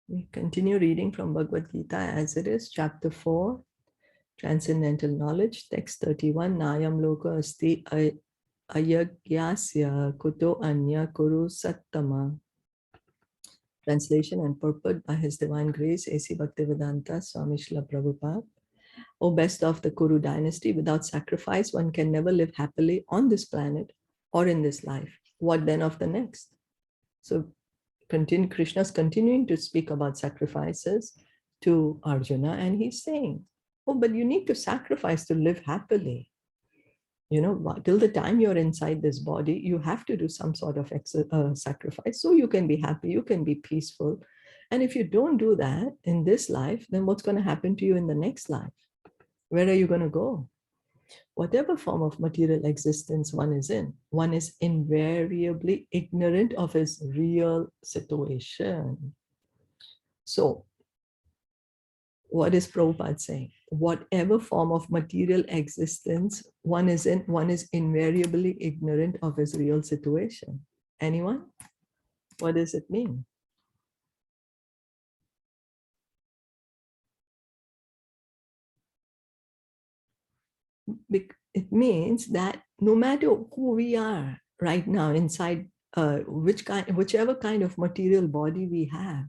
We continue reading from Bhagavad Gita as it is, chapter 4, Transcendental Knowledge, text 31, Nayam Loka Asti Ayagyasya Kuto Anya Kuru Sattama. Translation and purport by His Divine Grace, A.C. Bhaktivedanta Swami Shilpa Prabhupada. O best of the Kuru dynasty, without sacrifice, one can never live happily on this planet or in this life. What then of the next? So Krishna's continuing to speak about sacrifices to Arjuna, and he's saying, oh, but you need to sacrifice to live happily. You know, till the time you're inside this body, you have to do some sort of sacrifice so you can be happy, you can be peaceful. And if you don't do that in this life, then what's going to happen to you in the next life? Where are you going to go? Whatever form of material existence one is in, one is invariably ignorant of his real situation. So, what is Prabhupada saying? Whatever form of material existence one is in, one is invariably ignorant of his real situation. Anyone? What does it mean? It means that no matter who we are right now inside whichever kind of material body we have,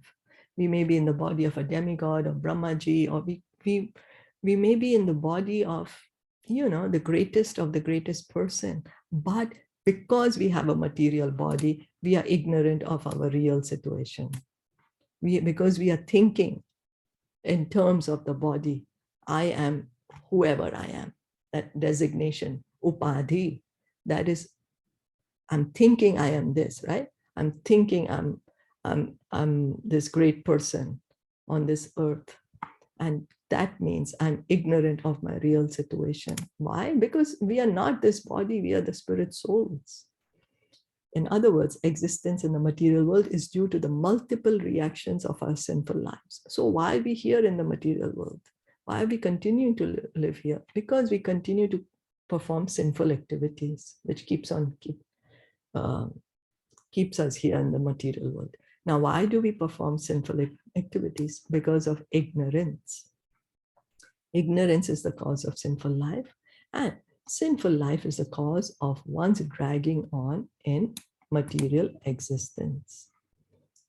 we may be in the body of a demigod or Brahmaji, or we may be in the body of, you know, the greatest of the greatest person, but because we have a material body, we are ignorant of our real situation. Because we are thinking in terms of the body, I am whoever I am. That designation, upadhi, that is, I'm thinking I am this, right? I'm thinking I'm this great person on this earth. And that means I'm ignorant of my real situation. Why? Because we are not this body, we are the spirit souls. In other words, existence in the material world is due to the multiple reactions of our sinful lives. So why are we here in the material world? Why are we continuing to live here? Because we continue to perform sinful activities, which keeps us here in the material world. Now, why do we perform sinful activities? Because of ignorance. Ignorance is the cause of sinful life, and sinful life is the cause of one's dragging on in material existence.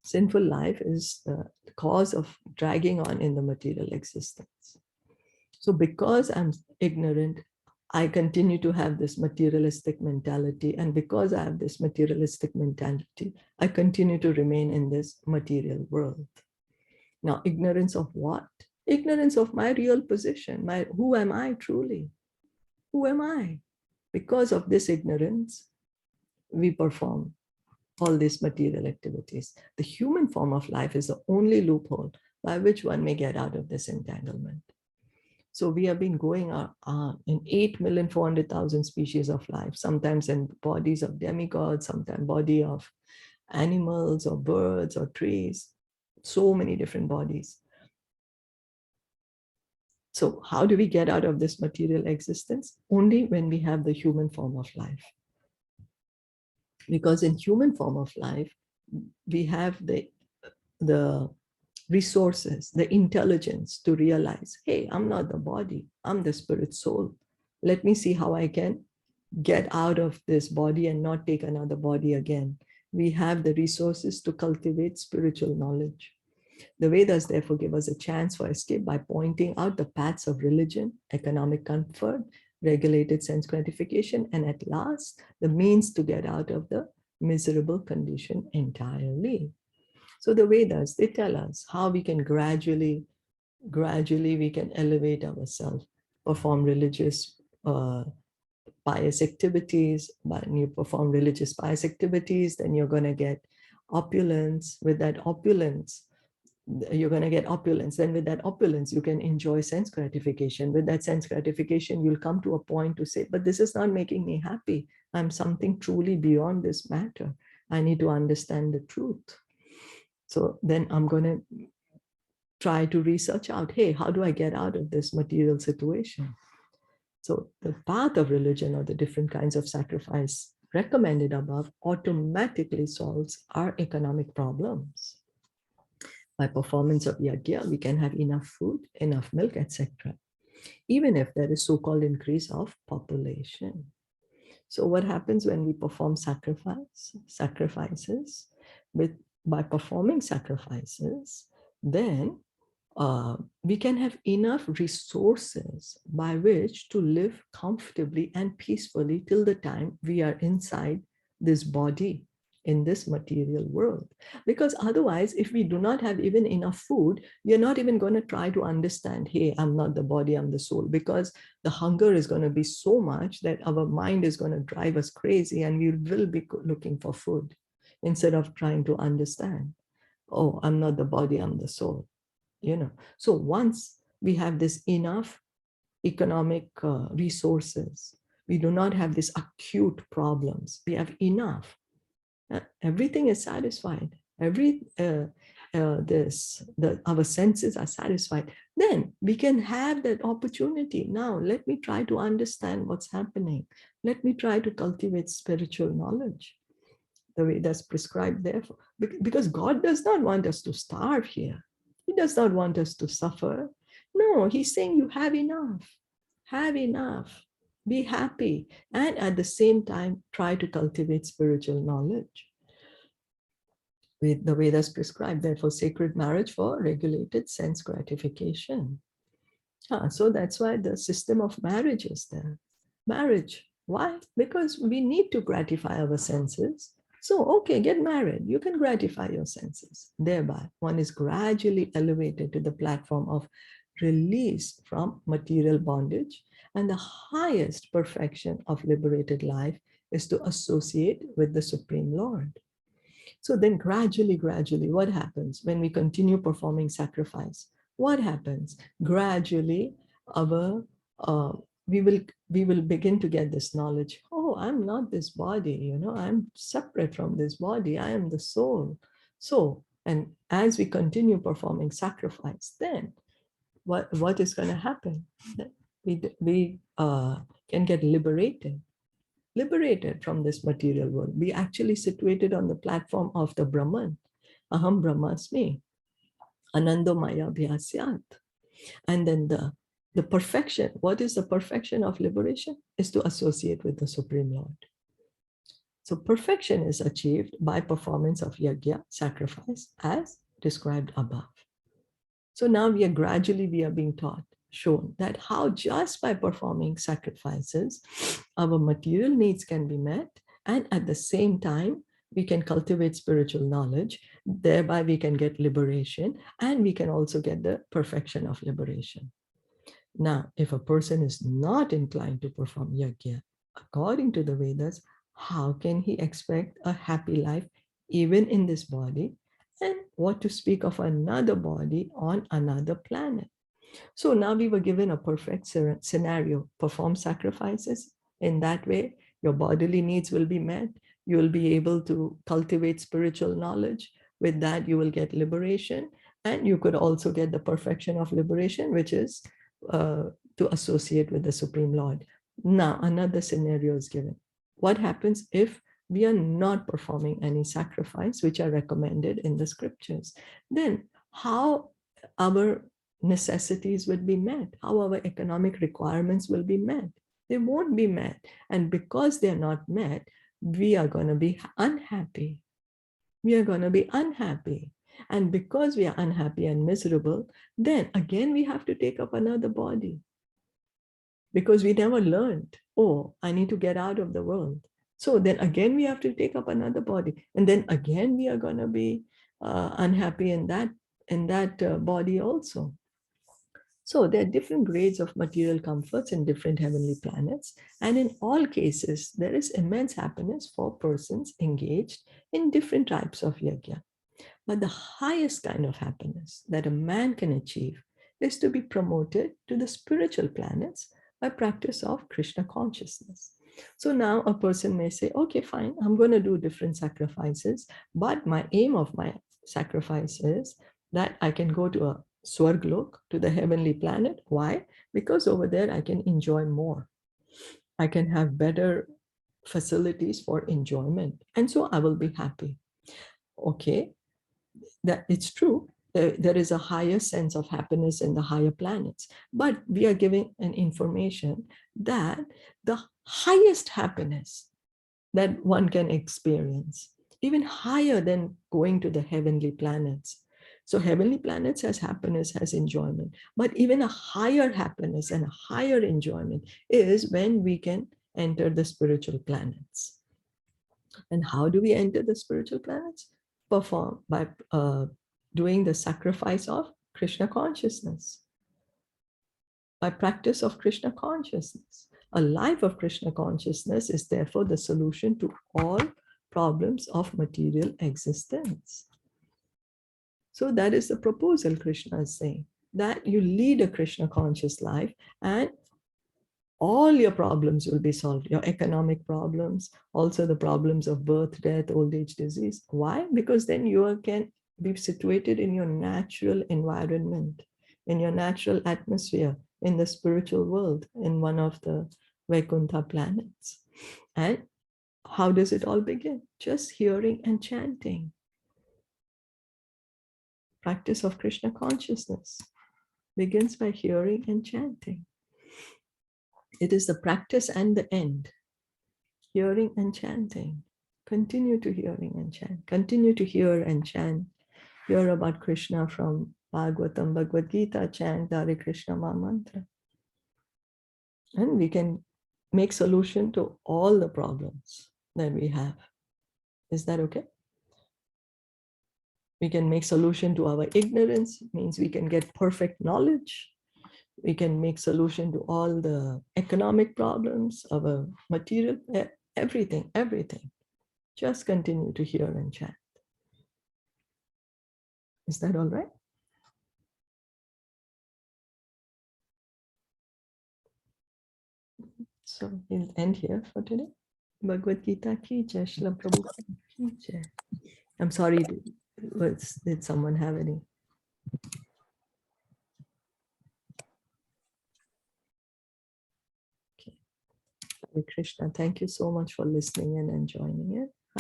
Sinful life is the cause of dragging on in the material existence. So because I'm ignorant, I continue to have this materialistic mentality. And because I have this materialistic mentality, I continue to remain in this material world. Now, ignorance of what? Ignorance of my real position. Who am I truly? Who am I? Because of this ignorance, we perform all these material activities. The human form of life is the only loophole by which one may get out of this entanglement. So we have been going in 8,400,000 species of life, sometimes in bodies of demigods, sometimes body of animals or birds or trees, so many different bodies. So how do we get out of this material existence? Only when we have the human form of life. Because in human form of life, we have the resources, the intelligence to realize, hey, I'm not the body, I'm the spirit soul. Let me see how I can get out of this body and not take another body again. We have the resources to cultivate spiritual knowledge. The Vedas therefore give us a chance for escape by pointing out the paths of religion, economic comfort, regulated sense gratification, and at last, the means to get out of the miserable condition entirely. So the Vedas, they tell us how we can gradually we can elevate ourselves, perform religious, pious activities. When you perform religious pious activities, then you're going to get opulence. With that opulence, you're going to get opulence. Then with that opulence, you can enjoy sense gratification. With that sense gratification, you'll come to a point to say, but this is not making me happy. I'm something truly beyond this matter. I need to understand the truth. So then I'm going to try to research out, hey, how do I get out of this material situation? So the path of religion or the different kinds of sacrifice recommended above automatically solves our economic problems. By performance of yajna, we can have enough food, enough milk, etc. Even if there is so-called increase of population. So what happens when we perform sacrifices? By performing sacrifices, then we can have enough resources by which to live comfortably and peacefully till the time we are inside this body in this material world. Because otherwise, if we do not have even enough food, we are not even going to try to understand, hey, I'm not the body, I'm the soul, because the hunger is going to be so much that our mind is going to drive us crazy and we will be looking for food instead of trying to understand, oh, I'm not the body, I'm the soul. So once we have this enough economic resources, we do not have these acute problems, we have enough, everything is satisfied, our senses are satisfied, then we can have that opportunity. Now let me try to understand what's happening, let me try to cultivate spiritual knowledge the way that's prescribed there. Because God does not want us to starve here. He does not want us to suffer. No, he's saying you have enough, be happy, and at the same time, try to cultivate spiritual knowledge. With the way that's prescribed, therefore, sacred marriage for regulated sense gratification. So that's why the system of marriage is there. Marriage, why? Because we need to gratify our senses. So, okay, get married. You can gratify your senses. Thereby, one is gradually elevated to the platform of release from material bondage. And the highest perfection of liberated life is to associate with the Supreme Lord. So then gradually, what happens when we continue performing sacrifice? What happens? Gradually, our we will begin to get this knowledge. Oh, I'm not this body, I'm separate from this body. I am the soul. So, and as we continue performing sacrifice, then what is going to happen? We can get liberated from this material world. We actually situated on the platform of the Brahman. Aham Brahmasmi, Anando Maya Bhyasyat. And then the perfection, what is the perfection of liberation? Is to associate with the Supreme Lord. So perfection is achieved by performance of yajna, sacrifice, as described above. So now we are being taught, shown that how just by performing sacrifices, our material needs can be met, and at the same time, we can cultivate spiritual knowledge, thereby we can get liberation, and we can also get the perfection of liberation. Now, if a person is not inclined to perform yajna, according to the Vedas, how can he expect a happy life even in this body? And what to speak of another body on another planet? So now we were given a perfect scenario. Perform sacrifices. In that way, your bodily needs will be met. You will be able to cultivate spiritual knowledge. With that, you will get liberation. And you could also get the perfection of liberation, which is to associate with the Supreme Lord. Now, another scenario is given. What happens if we are not performing any sacrifice, which are recommended in the scriptures? Then how our necessities will be met, how our economic requirements will be met? They won't be met. And because they're not met, we are going to be unhappy. We are going to be unhappy. And because we are unhappy and miserable, then again we have to take up another body. Because we never learned, oh, I need to get out of the world. So then again we have to take up another body. And then again we are going to be unhappy in that body also. So there are different grades of material comforts in different heavenly planets. And in all cases, there is immense happiness for persons engaged in different types of yajna. But the highest kind of happiness that a man can achieve is to be promoted to the spiritual planets by practice of Krishna consciousness. So now a person may say, okay, fine, I'm going to do different sacrifices, but my aim of my sacrifice is that I can go to a Swarglok, to the heavenly planet. Why? Because over there I can enjoy more. I can have better facilities for enjoyment. And so I will be happy. Okay, that it's true. There is a higher sense of happiness in the higher planets. But we are giving an information that the highest happiness that one can experience, even higher than going to the heavenly planets. So heavenly planets has happiness, has enjoyment, but even a higher happiness and a higher enjoyment is when we can enter the spiritual planets. And how do we enter the spiritual planets? Perform by doing the sacrifice of Krishna consciousness, by practice of Krishna consciousness. A life of Krishna consciousness is therefore the solution to all problems of material existence. So that is the proposal Krishna is saying, that you lead a Krishna conscious life and all your problems will be solved, your economic problems, also the problems of birth, death, old age, disease. Why? Because then you can be situated in your natural environment, in your natural atmosphere, in the spiritual world, in one of the Vaikuntha planets. And how does it all begin? Just hearing and chanting. Practice of Krishna consciousness begins by hearing and chanting. It is the practice and the end. Hearing and chanting. Continue to hearing and chant. Continue to hear and chant. Hear about Krishna from Bhagavatam, Bhagavad Gita, chant Hare Krishna mantra. And we can make solution to all the problems that we have. Is that okay? We can make solution to our ignorance, means we can get perfect knowledge. We can make solution to all the economic problems, our material, everything, everything. Just continue to hear and chant. Is that all right? So we'll end here for today. Bhagavad Gita ki jai, Shilpa Prabhupada ki jai. I'm sorry, did someone have any? Okay. Hare Krishna, thank you so much for listening in and joining in.